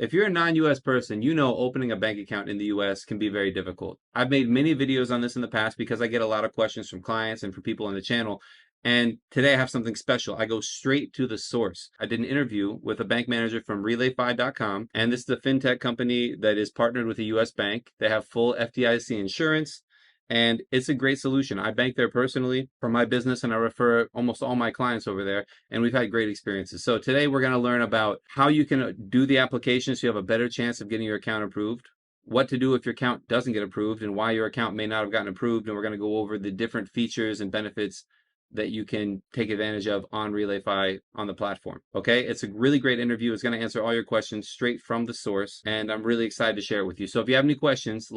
If you're a non-US person, you know opening a bank account in the US can be very difficult. I've made many videos on this in the past because I get a lot of questions from clients and from people on the channel. And today I have something special. I go straight to the source. I did an interview with a bank manager from Relayfi.com, and this is a fintech company that is partnered with a US bank. They have full FDIC insurance, and it's a great solution. I bank there personally for my business, and I refer almost all my clients over there, and we've had great experiences. So today we're going to learn about how you can do the application so you have a better chance of getting your account approved, what to do if your account doesn't get approved, and why your account may not have gotten approved. And we're going to go over the different features and benefits that you can take advantage of on Relayfi on the platform. Okay, it's a really great interview. It's going to answer all your questions straight from the source, and I'm really excited to share it with you. So if you have any questions,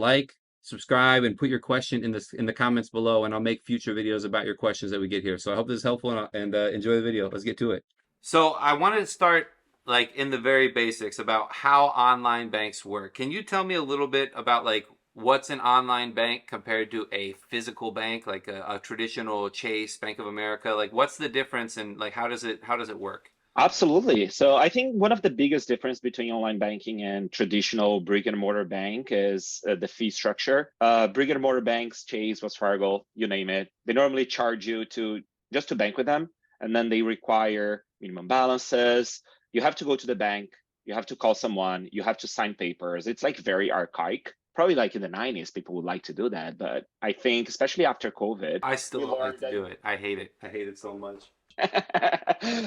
subscribe, and put your question in the comments below, and I'll make future videos about your questions that we get here. So I hope this is helpful, and enjoy the video. Let's get to it. So I wanted to start like in the very basics about how online banks work. Can you tell me a little bit about like what's an online bank compared to a physical bank, like a traditional Chase, Bank of America? Like what's the difference, and like how does it work? Absolutely. So I think one of the biggest difference between online banking and traditional brick and mortar bank is the fee structure. Brick and mortar banks, Chase, Wells Fargo, you name it, they normally charge you to just to bank with them, and then they require minimum balances. You have to go to the bank, you have to call someone, you have to sign papers. It's like very archaic. Probably like in the 90s, people would like to do that, but I think especially after COVID, I still don't like to do it. I hate it. I hate it so much.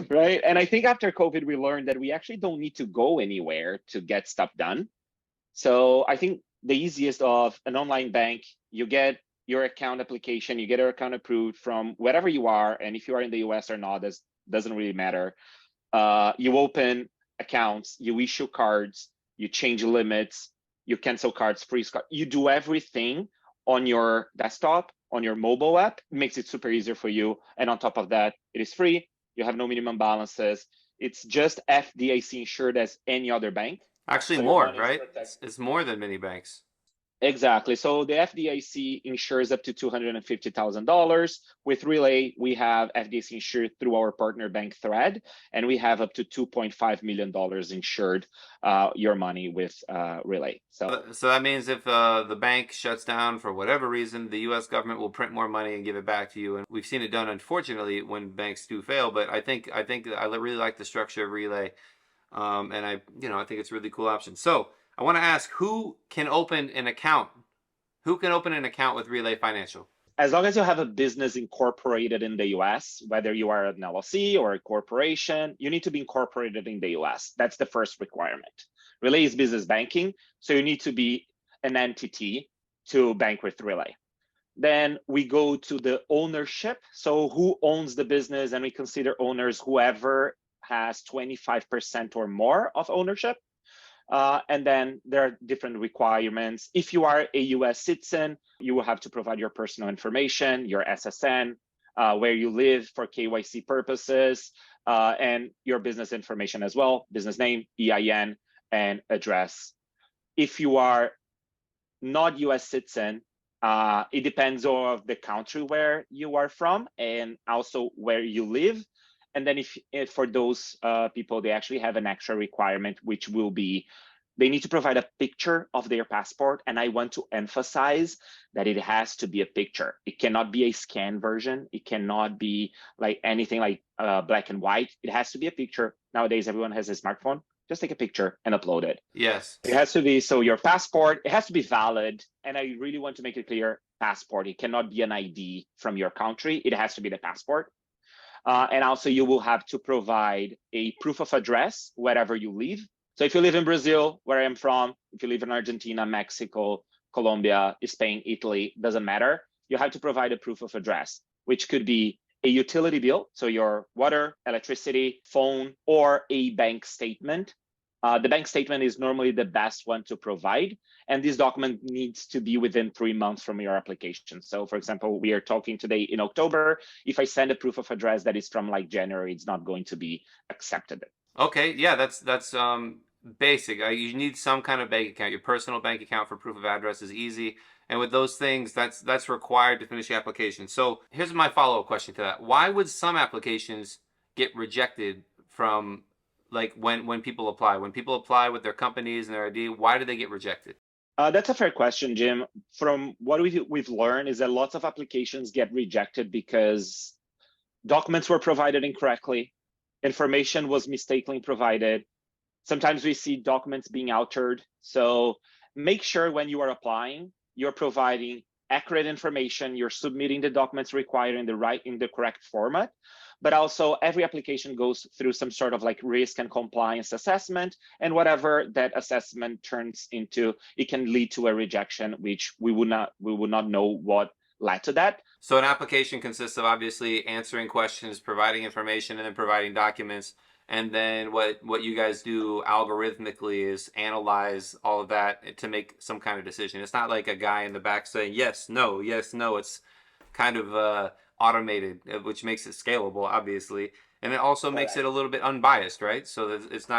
right? And I think after COVID, we learned that we actually don't need to go anywhere to get stuff done. So I think the easiest of an online bank, you get your account application, you get your account approved from wherever you are. And if you are in the US or not, this doesn't really matter. You open accounts, you issue cards, you change limits, you cancel cards, freeze cards. You do everything on your desktop, on your mobile app. It makes it super easier for you. And on top of that, it is free. You have no minimum balances. It's just FDIC insured as any other bank. Actually, So more, right? It's more than many banks. Exactly. So the FDIC insures up to $250,000. With Relay, we have FDIC insured through our partner bank Thread, and we have up to $2.5 million insured your money with Relay. So that means if the bank shuts down for whatever reason, the U.S. government will print more money and give it back to you. And we've seen it done, unfortunately, when banks do fail. But I think I really like the structure of Relay, and I think it's a really cool option. So I want to ask, who can open an account? Who can open an account with Relay Financial? As long as you have a business incorporated in the US, whether you are an LLC or a corporation, you need to be incorporated in the US. That's the first requirement. Relay is business banking, so you need to be an entity to bank with Relay. Then we go to the ownership. So who owns the business? And we consider owners whoever has 25% or more of ownership. And then there are different requirements. If you are a US citizen, you will have to provide your personal information, your SSN, where you live for KYC purposes, and your business information as well, business name, EIN, and address. If you are not US citizen, it depends on the country where you are from and also where you live. And then if for those people, they actually have an extra requirement, which will be they need to provide a picture of their passport. And I want to emphasize that it has to be a picture. It cannot be a scan version. It cannot be like anything like black and white. It has to be a picture. Nowadays, everyone has a smartphone. Just take a picture and upload it. Yes. It has to be, so your passport, it has to be valid. And I really want to make it clear, passport, it cannot be an ID from your country. It has to be the passport. And also you will have to provide a proof of address wherever you live. So if you live in Brazil, where I'm from, if you live in Argentina, Mexico, Colombia, Spain, Italy, doesn't matter. You have to provide a proof of address, which could be a utility bill, so your water, electricity, phone, or a bank statement. The bank statement is normally the best one to provide, and this document needs to be within 3 months from your application. So for example, we are talking today in October. If I send a proof of address that is from like January, it's not going to be accepted. Okay, yeah, that's basic. You need some kind of bank account. Your personal bank account for proof of address is easy. And with those things, that's required to finish the application. So here's my follow-up question to that. Why would some applications get rejected from like when people apply? When people apply with their companies and their ID, why do they get rejected? That's a fair question, Jim. From what we've learned is that lots of applications get rejected because documents were provided incorrectly, information was mistakenly provided. Sometimes we see documents being altered. So make sure when you are applying, you're providing accurate information, you're submitting the documents required in the correct format. But also every application goes through some sort of like risk and compliance assessment, and whatever that assessment turns into, it can lead to a rejection, which we would not know what led to that. So an application consists of obviously answering questions, providing information, and then providing documents. And then what you guys do algorithmically is analyze all of that to make some kind of decision. It's not like a guy in the back saying yes, no, yes, no. It's kind of automated, which makes it scalable, obviously, and it also makes it a little bit unbiased, right? So that it's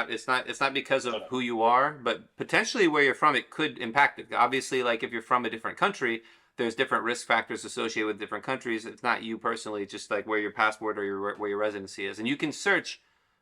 not because of who you are, but potentially where you're from, it could impact it. Obviously, like if you're from a different country, there's different risk factors associated with different countries. It's not you personally, just like where your passport or where your residency is. And you can search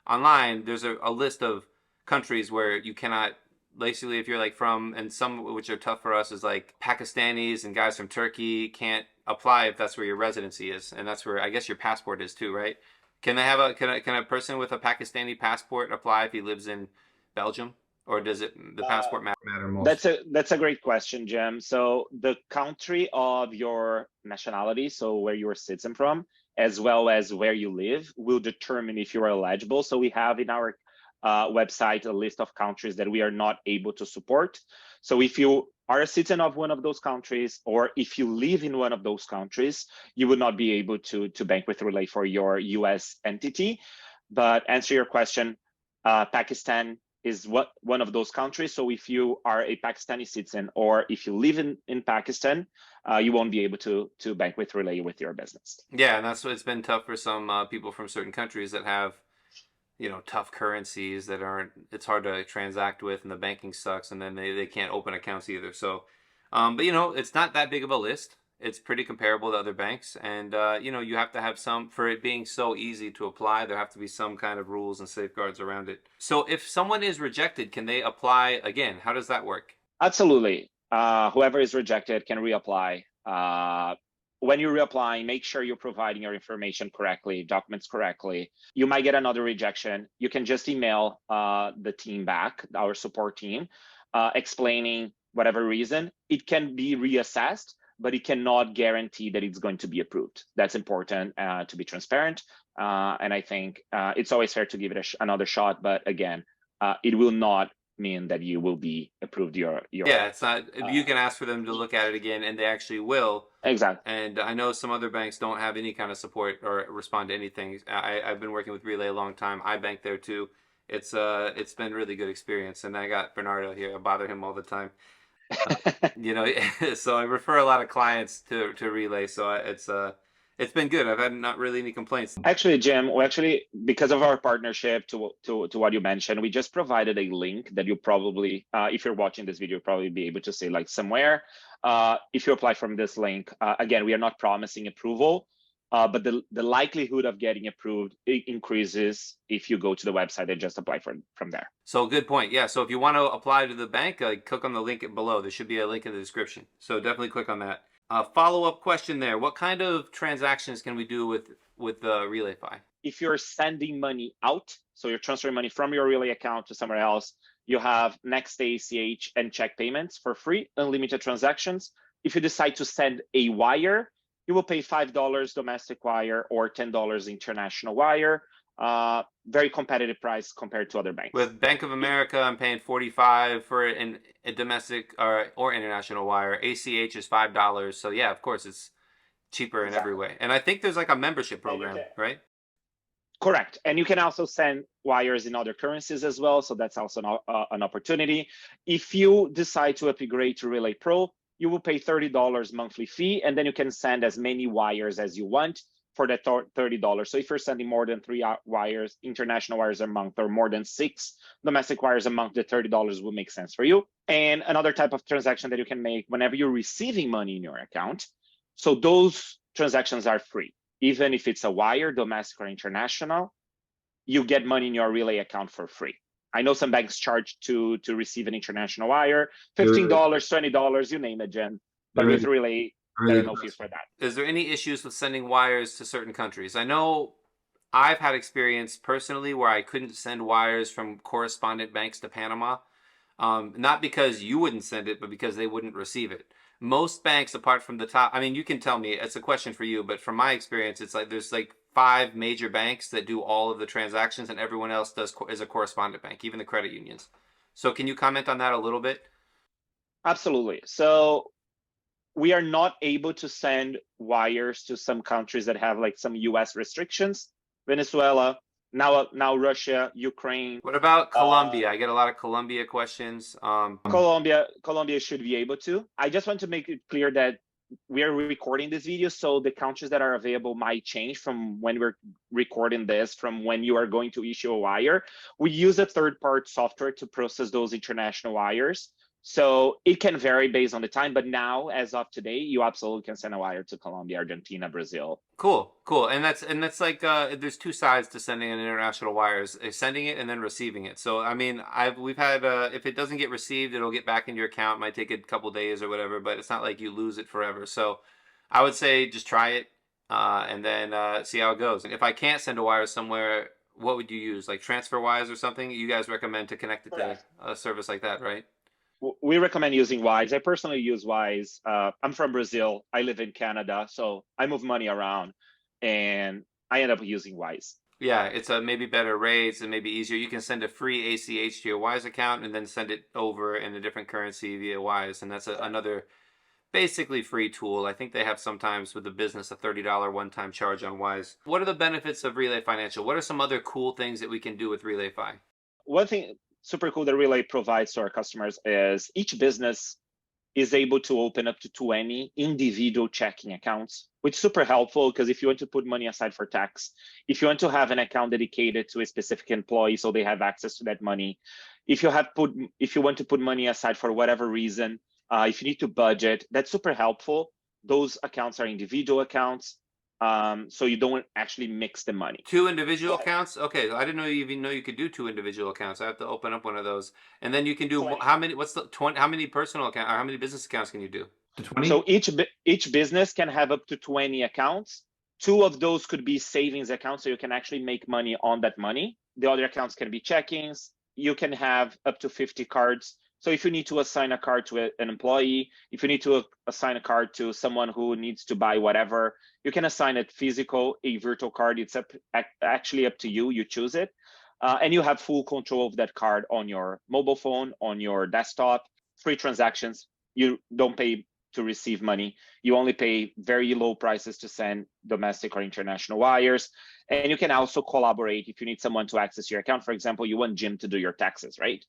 online. There's a list of countries where you cannot, basically, if you're like from, and some which are tough for us is like Pakistanis and guys from Turkey can't apply if that's where your residency is, and that's where I guess your passport is too, right? Can they have can a person with a Pakistani passport apply if he lives in Belgium, or does it the passport matter most? That's a great question, Jim. So the country of your nationality, so where you're a citizen from, as well as where you live, will determine if you are eligible. So we have in our website a list of countries that we are not able to support. So if you are a citizen of one of those countries, or if you live in one of those countries, you would not be able to bank with Relay for your US entity. But answer your question, Pakistan is one of those countries. So if you are a Pakistani citizen, or if you live in Pakistan, you won't be able to bank with Relay with your business. Yeah, and that's what it's been tough for some people from certain countries that have, tough currencies that aren't, it's hard to transact with, and the banking sucks, and then they can't open accounts either. So, but it's not that big of a list. It's pretty comparable to other banks, and you have to have some, for it being so easy to apply, there have to be some kind of rules and safeguards around it. So if someone is rejected, can they apply again? How does that work? Absolutely. Whoever is rejected can reapply. When you reapply, make sure you're providing your information correctly, documents correctly. You might get another rejection. You can just email the team back, our support team, explaining whatever reason. It can be reassessed, but it cannot guarantee that it's going to be approved. That's important to be transparent. And I think it's always fair to give it another shot. But again, it will not mean that you will be approved Yeah, it's not, you can ask for them to look at it again, and they actually will. Exactly. And I know some other banks don't have any kind of support or respond to anything. I've been working with Relay a long time. I bank there too. It's been a really good experience, and I got Bernardo here. I bother him all the time. So I refer a lot of clients to Relay. So it's been good. I've had not really any complaints. Actually, Jim, because of our partnership to what you mentioned, we just provided a link that you probably, if you're watching this video, you'll probably be able to see like somewhere. If you apply from this link, again, we are not promising approval, but the likelihood of getting approved increases if you go to the website and just apply from there. So good point. Yeah. So if you want to apply to the bank, click on the link below. There should be a link in the description. So definitely click on that. Follow-up question there. What kind of transactions can we do with Relayfi? If you're sending money out, so you're transferring money from your Relay account to somewhere else, you have next day ACH and check payments for free, unlimited transactions. If you decide to send a wire, you will pay $5 domestic wire or $10 international wire. Very competitive price compared to other banks. With Bank of America, I'm paying $45 for a domestic or international wire. ACH is $5. So yeah, of course, it's cheaper in every way. And I think there's like a membership program, right? Correct. And you can also send wires in other currencies as well. So that's also an opportunity. If you decide to upgrade to Relay Pro, you will pay $30 monthly fee, and then you can send as many wires as you want for that $30. So if you're sending more than 3 wires, international wires a month, or more than 6 domestic wires a month, the $30 will make sense for you. And another type of transaction that you can make whenever you're receiving money in your account. So those transactions are free, even if it's a wire, domestic or international. you get money in your Relay account for free. I know some banks charge to receive an international wire, $15, $20, you name it, Jen. But with Relay, there are no fees for that. Is there any issues with sending wires to certain countries? I know I've had experience personally where I couldn't send wires from correspondent banks to Panama. Not because you wouldn't send it, but because they wouldn't receive it. Most banks, apart from the top, I mean, you can tell me, it's a question for you, but from my experience, it's like there's like 5 major banks that do all of the transactions, and everyone else is a correspondent bank, even the credit unions. So can you comment on that a little bit? Absolutely. So we are not able to send wires to some countries that have like some US restrictions. Venezuela, now Russia, Ukraine. What about Colombia? I get a lot of Colombia questions. Colombia should be able to. I just want to make it clear that we are recording this video, so the countries that are available might change from when we're recording this, from when you are going to issue a wire. We use a third-party software to process those international wires. So it can vary based on the time, but now, as of today, you absolutely can send a wire to Colombia, Argentina, Brazil. Cool. And that's like there's 2 sides to sending an international wire: is sending it and then receiving it. So I mean, we've had if it doesn't get received, it'll get back into your account. It might take a couple days or whatever, but it's not like you lose it forever. So I would say just try it and then see how it goes. And if I can't send a wire somewhere, what would you use? Like TransferWise or something? You guys recommend to connect it to a service like that, right? We recommend using Wise. I personally use Wise. I'm from Brazil. I live in Canada, so I move money around, and I end up using Wise. Yeah, it's a maybe better rates and maybe easier. You can send a free ACH to your Wise account and then send it over in a different currency via Wise, and that's another basically free tool. I think they have sometimes with the business a $30 one-time charge on Wise. What are the benefits of Relay Financial? What are some other cool things that we can do with Relayfi? One thing super cool that Relay provides to our customers is each business is able to open up to 20 individual checking accounts, which is super helpful because if you want to put money aside for tax, if you want to have an account dedicated to a specific employee so they have access to that money, if you want to put money aside for whatever reason, if you need to budget, that's super helpful. Those accounts are individual accounts. So you don't actually mix the money. 2 individual accounts? Okay, I didn't even know you could do 2 individual accounts. I have to open up one of those, and then you can do how many? What's the 20? How many personal accounts or how many business accounts can you do? 20. So each business can have up to 20 accounts. 2 of those could be savings accounts, so you can actually make money on that money. The other accounts can be checkings. You can have up to 50 cards. So if you need to assign a card to an employee, if you need to assign a card to someone who needs to buy whatever, you can assign it physical, a virtual card. It's actually up to you. You choose it. And you have full control of that card on your mobile phone, on your desktop. Free transactions. You don't pay to receive money. You only pay very low prices to send domestic or international wires. And you can also collaborate if you need someone to access your account. For example, you want Jim to do your taxes, right?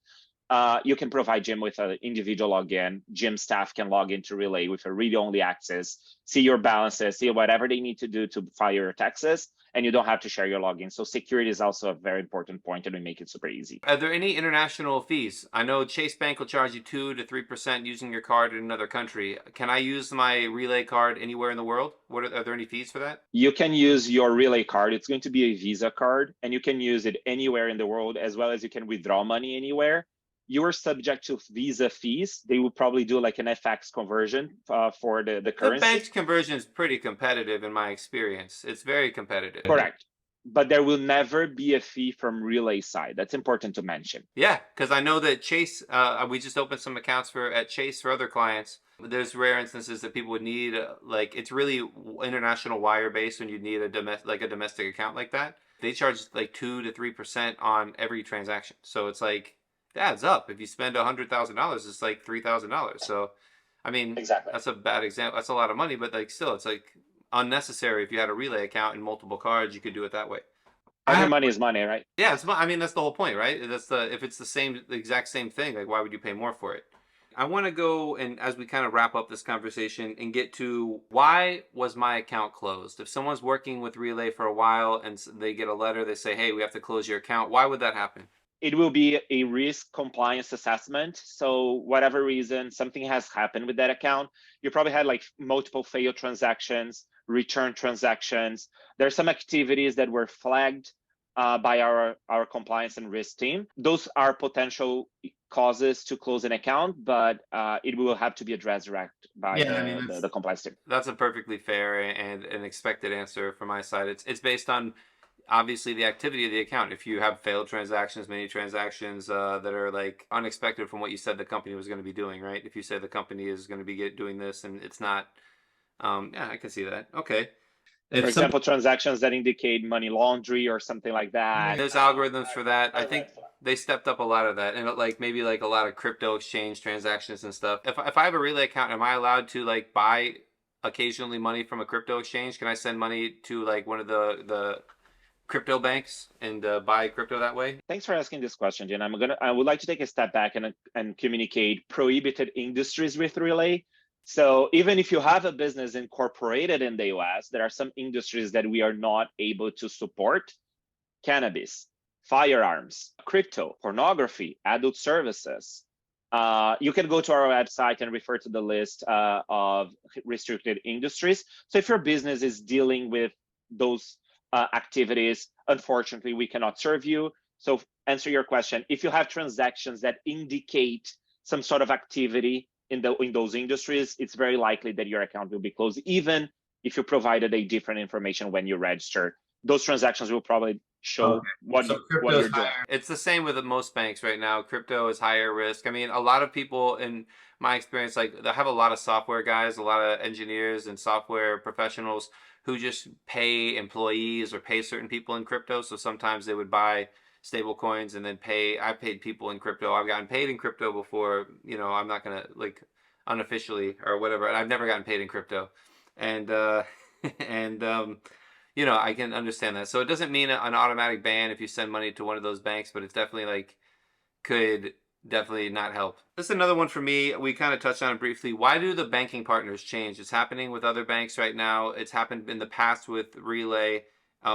You can provide Jim with an individual login. Jim staff can log into Relay with a read-only access, see your balances, see whatever they need to do to file your taxes, and you don't have to share your login. So security is also a very important point, and we make it super easy. Are there any international fees? I know Chase Bank will charge you 2 to 3% using your card in another country. Can I use my Relay card anywhere in the world? Are there any fees for that? You can use your Relay card. It's going to be a Visa card, and you can use it anywhere in the world, as well as you can withdraw money anywhere. You are subject to Visa fees. They will probably do like an FX conversion for the currency. The bank's conversion is pretty competitive in my experience. It's very competitive. Correct. But there will never be a fee from Relay side. That's important to mention. Yeah, because I know that Chase, we just opened some accounts at Chase for other clients. There's rare instances that people would need, like it's really international wire based when you need a domestic account like that. They charge like 2 to 3% on every transaction. So it's like, adds up. If you spend $100,000, it's like $3,000. So, I mean, exactly. That's a bad example. That's a lot of money, but like still, it's like unnecessary. If you had a Relay account and multiple cards, you could do it that way. Every money is money, right? Yeah, I mean, that's the whole point, right? If it's the exact same thing, like why would you pay more for it? I want to go and as we kind of wrap up this conversation and get to why was my account closed? If someone's working with Relay for a while and they get a letter, they say, hey, we have to close your account. Why would that happen? It will be a risk compliance assessment. So whatever reason, something has happened with that account. You probably had like multiple failed transactions, return transactions. There are some activities that were flagged by our compliance and risk team. Those are potential causes to close an account, but it will have to be addressed direct by the compliance team. That's a perfectly fair and an expected answer from my side. It's based on obviously the activity of the account. If you have failed transactions, many transactions that are like unexpected from what you said the company was going to be doing, right? If you say the company is going to be doing this and it's not, yeah, I can see that. Okay. For example, transactions that indicate money laundry or something like that. There's algorithms for that. I think they stepped up a lot of that, and like maybe like a lot of crypto exchange transactions and stuff. If I have a Relay account, am I allowed to like buy occasionally money from a crypto exchange? Can I send money to like one of the crypto banks and buy crypto that way? Thanks for asking this question, Jen. I would like to take a step back and communicate prohibited industries with Relay. So even if you have a business incorporated in the US, there are some industries that we are not able to support: cannabis, firearms, crypto, pornography, adult services. You can go to our website and refer to the list of restricted industries. So if your business is dealing with those activities, unfortunately, we cannot serve you. So answer your question, if you have transactions that indicate some sort of activity in those industries, it's very likely that your account will be closed, even if you provided a different information when you register. Those transactions will probably show what you're doing. It's the same with most banks right now. Crypto is higher risk. I mean, a lot of people in my experience, like they have a lot of software guys, a lot of engineers and software professionals who just pay employees or pay certain people in crypto. So sometimes they would buy stable coins and then pay. I paid people in crypto. I've gotten paid in crypto before. You know, I'm not gonna like unofficially or whatever. And I've never gotten paid in crypto, and you know, I can understand that. So it doesn't mean an automatic ban if you send money to one of those banks, but it's definitely like could definitely not help. This is another one for me. We kind of touched on it briefly. Why do the banking partners change? It's happening with other banks right now. It's happened in the past with Relay,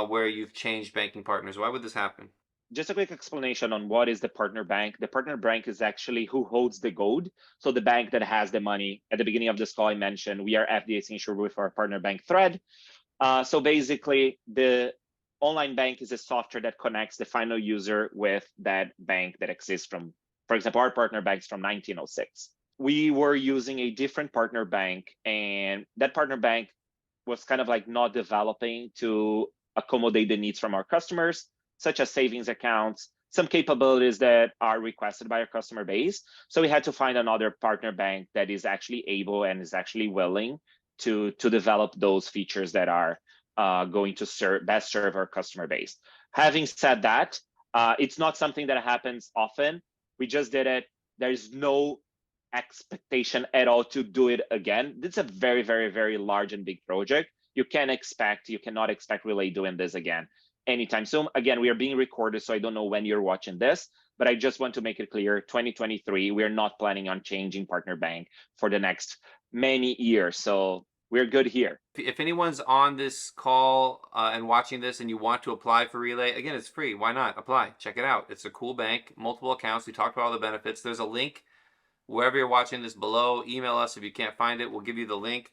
where you've changed banking partners. Why would this happen? Just a quick explanation on what is the partner bank. The partner bank is actually who holds the gold. So the bank that has the money. At the beginning of this call, I mentioned we are FDIC insured with our partner bank thread. So basically, the online bank is a software that connects the final user with that bank that exists from, for example, our partner banks from 1906. We were using a different partner bank, and that partner bank was kind of like not developing to accommodate the needs from our customers, such as savings accounts, some capabilities that are requested by our customer base. So we had to find another partner bank that is actually able and is actually willing to develop those features that are going to best serve our customer base. Having said that, it's not something that happens often. We just did it. There's no expectation at all to do it again. It's a very, very, very large and big project. You cannot expect Relay doing this again anytime soon. Again, we are being recorded, so I don't know when you're watching this, but I just want to make it clear, 2023, we are not planning on changing partner bank for the next many years. So we're good here. If anyone's on this call and watching this and you want to apply for Relay, again, it's free. Why not? Apply. Check it out. It's a cool bank, multiple accounts. We talked about all the benefits. There's a link wherever you're watching this below. Email us if you can't find it. We'll give you the link.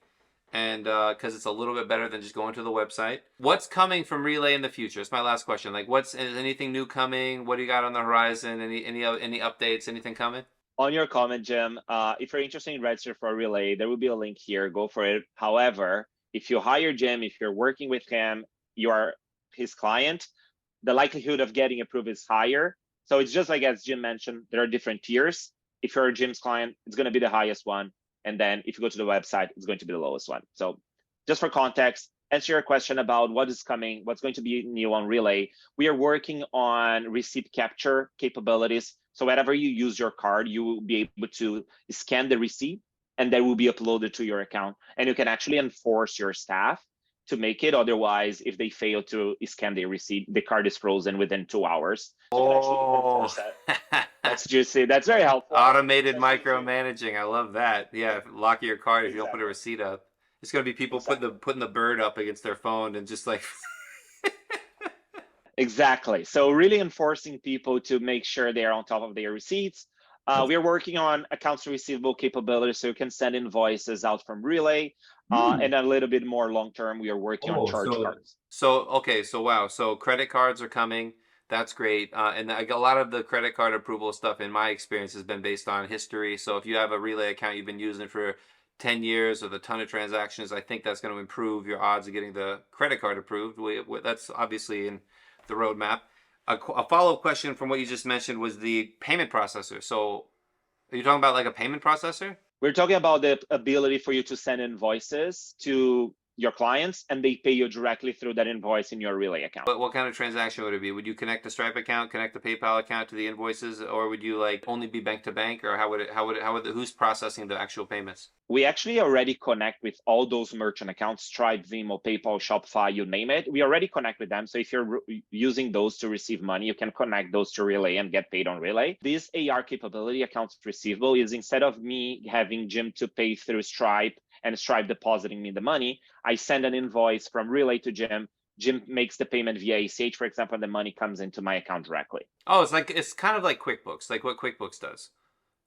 And because it's a little bit better than just going to the website. What's coming from Relay in the future? It's my last question. Like, is anything new coming? What do you got on the horizon? Any updates? Anything coming? On your comment, Jim, if you're interested in registering for Relay, there will be a link here. Go for it. However, if you hire Jim, if you're working with him, you are his client, the likelihood of getting approved is higher. So it's just like, as Jim mentioned, there are different tiers. If you're Jim's client, it's going to be the highest one. And then if you go to the website, it's going to be the lowest one. So just for context, answer your question about what is coming, what's going to be new on Relay. We are working on receipt capture capabilities. So whenever you use your card, you will be able to scan the receipt and that will be uploaded to your account. And you can actually enforce your staff to make it. Otherwise, if they fail to scan the receipt, the card is frozen within 2 hours. Oh, that's juicy. That's very helpful. Automated micromanaging. I love that. Yeah, lock your card if you don't put a receipt up. It's gonna be people putting the bird up against their phone and just like. Exactly. So really enforcing people to make sure they are on top of their receipts. We are working on accounts receivable capabilities, so you can send invoices out from Relay. Hmm. And a little bit more long term, we are working on Oh, charge so cards. so okay, so wow, so credit cards are coming. That's great. And a lot of the credit card approval stuff, in my experience, has been based on history. So if you have a Relay account you've been using for 10 years with a ton of transactions, I think that's going to improve your odds of getting the credit card approved. That's obviously in the roadmap. A follow-up question from what you just mentioned was the payment processor. So are you talking about like a payment processor? We're talking about the ability for you to send invoices to your clients and they pay you directly through that invoice in your Relay account. What kind of transaction would it be? Would you connect the Stripe account, connect the PayPal account to the invoices, or would you like only be bank to bank, or who's processing the actual payments? We actually already connect with all those merchant accounts, Stripe, Venmo, PayPal, Shopify, you name it. We already connect with them. So if you're using those to receive money, you can connect those to Relay and get paid on Relay. This AR capability, accounts receivable, is instead of me having Jim to pay through Stripe and Stripe depositing me the money, I send an invoice from Relay to Jim. Jim makes the payment via ACH, for example, and the money comes into my account directly. Oh, it's kind of like QuickBooks, like what QuickBooks does.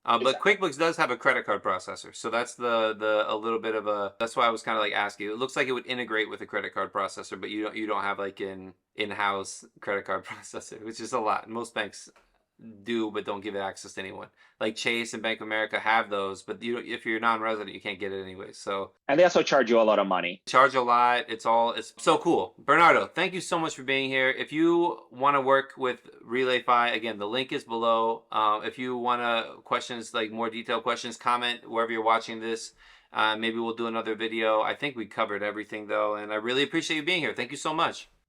But Exactly. QuickBooks does have a credit card processor, so that's the a little bit of a. That's why I was kind of like asking. It looks like it would integrate with a credit card processor, but you don't have like an in-house credit card processor, which is a lot. Most banks do, but don't give it access to anyone. Like Chase and Bank of America have those, but if you're non-resident, you can't get it anyway. So And they also charge you a lot of money. charge a lot. It's so cool. Bernardo, thank you so much for being here. If you want to work with Relayfi, again, the link is below. If you want to questions, like more detailed questions, comment wherever you're watching this. Maybe we'll do another video. I think we covered everything though, and I really appreciate you being here. Thank you so much.